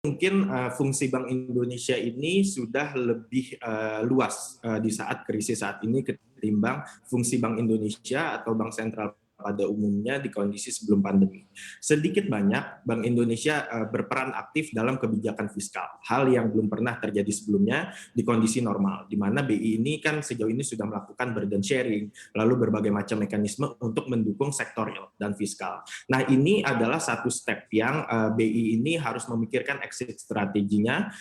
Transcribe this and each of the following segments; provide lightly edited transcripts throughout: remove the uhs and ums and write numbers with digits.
mungkin fungsi Bank Indonesia ini sudah lebih luas di saat krisis saat ini ketimbang fungsi Bank Indonesia atau Bank Sentral pada umumnya di kondisi sebelum pandemi. Sedikit banyak Bank Indonesia berperan aktif dalam kebijakan fiskal, hal yang belum pernah terjadi sebelumnya di kondisi normal, di mana BI ini kan sejauh ini sudah melakukan burden sharing, lalu berbagai macam mekanisme untuk mendukung sektor real dan fiskal. Nah, ini adalah satu step yang BI ini harus memikirkan exit strateginya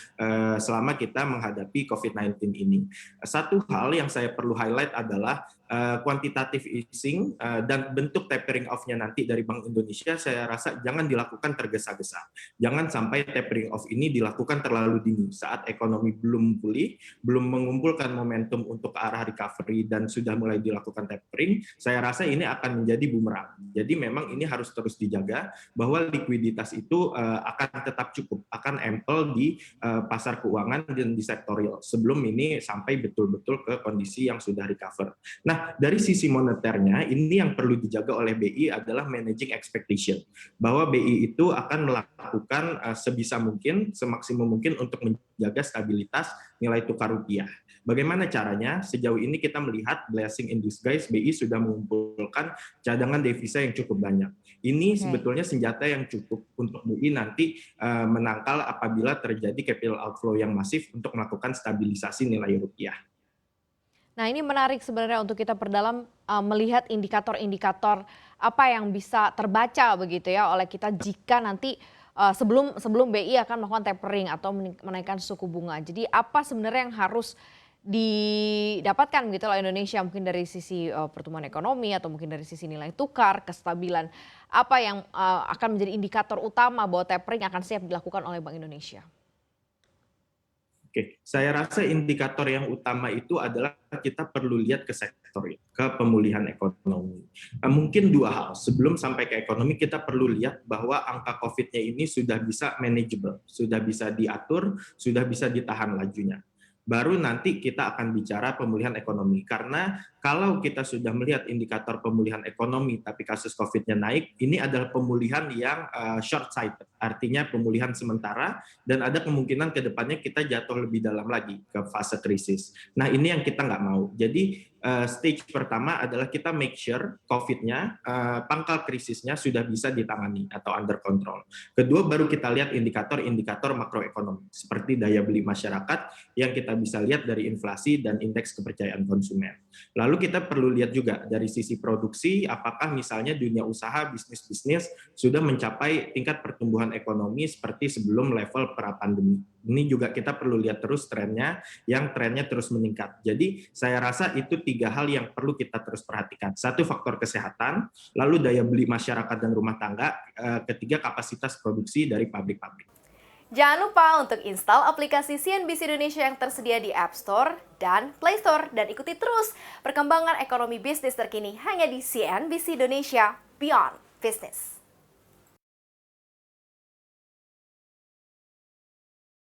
selama kita menghadapi COVID-19 ini. Satu hal yang saya perlu highlight adalah quantitative easing dan bentuk tapering off-nya nanti dari Bank Indonesia, saya rasa jangan dilakukan tergesa-gesa. Jangan sampai tapering off ini dilakukan terlalu dini saat ekonomi belum pulih, belum mengumpulkan momentum untuk ke arah recovery dan sudah mulai dilakukan tapering. Saya rasa ini akan menjadi bumerang. Jadi memang ini harus terus dijaga bahwa likuiditas itu akan tetap cukup, akan ample di pasar keuangan dan di sektor real sebelum ini sampai betul-betul ke kondisi yang sudah recover. Nah, dari sisi moneternya, ini yang perlu dijaga oleh BI adalah managing expectation. Bahwa BI itu akan melakukan sebisa mungkin, semaksimum mungkin untuk menjaga stabilitas nilai tukar rupiah. Bagaimana caranya? Sejauh ini kita melihat blessing in disguise, BI sudah mengumpulkan cadangan devisa yang cukup banyak. Ini sebetulnya senjata yang cukup untuk BI nanti menangkal apabila terjadi capital outflow yang masif untuk melakukan stabilisasi nilai rupiah. Nah, ini menarik sebenarnya untuk kita perdalam melihat indikator-indikator apa yang bisa terbaca begitu ya oleh kita jika nanti sebelum BI akan melakukan tapering atau menaikkan suku bunga. Jadi apa sebenarnya yang harus didapatkan gitu loh Indonesia mungkin dari sisi pertumbuhan ekonomi atau mungkin dari sisi nilai tukar, kestabilan. Apa yang akan menjadi indikator utama bahwa tapering akan siap dilakukan oleh Bank Indonesia? Oke, saya rasa indikator yang utama itu adalah kita perlu lihat ke sektor, ke pemulihan ekonomi. Mungkin dua hal, sebelum sampai ke ekonomi kita perlu lihat bahwa angka COVID-nya ini sudah bisa manageable, sudah bisa diatur, sudah bisa ditahan lajunya. Baru nanti kita akan bicara pemulihan ekonomi. Karena kalau kita sudah melihat indikator pemulihan ekonomi tapi kasus COVID-nya naik, ini adalah pemulihan yang short-sighted, artinya pemulihan sementara dan ada kemungkinan ke depannya kita jatuh lebih dalam lagi ke fase krisis. Nah, ini yang kita nggak mau. Jadi stage pertama adalah kita make sure COVID-nya, pangkal krisisnya sudah bisa ditangani atau under control. Kedua, baru kita lihat indikator-indikator makroekonomi seperti daya beli masyarakat yang kita bisa lihat dari inflasi dan indeks kepercayaan konsumen. Lalu kita perlu lihat juga dari sisi produksi, apakah misalnya dunia usaha, bisnis-bisnis sudah mencapai tingkat pertumbuhan ekonomi seperti sebelum level pra-pandemi. Ini juga kita perlu lihat terus trennya, yang trennya terus meningkat. Jadi saya rasa itu tiga hal yang perlu kita terus perhatikan. Satu, faktor kesehatan, lalu daya beli masyarakat dan rumah tangga, ketiga kapasitas produksi dari pabrik-pabrik. Jangan lupa untuk install aplikasi CNBC Indonesia yang tersedia di App Store dan Play Store dan ikuti terus perkembangan ekonomi bisnis terkini hanya di CNBC Indonesia Beyond Business.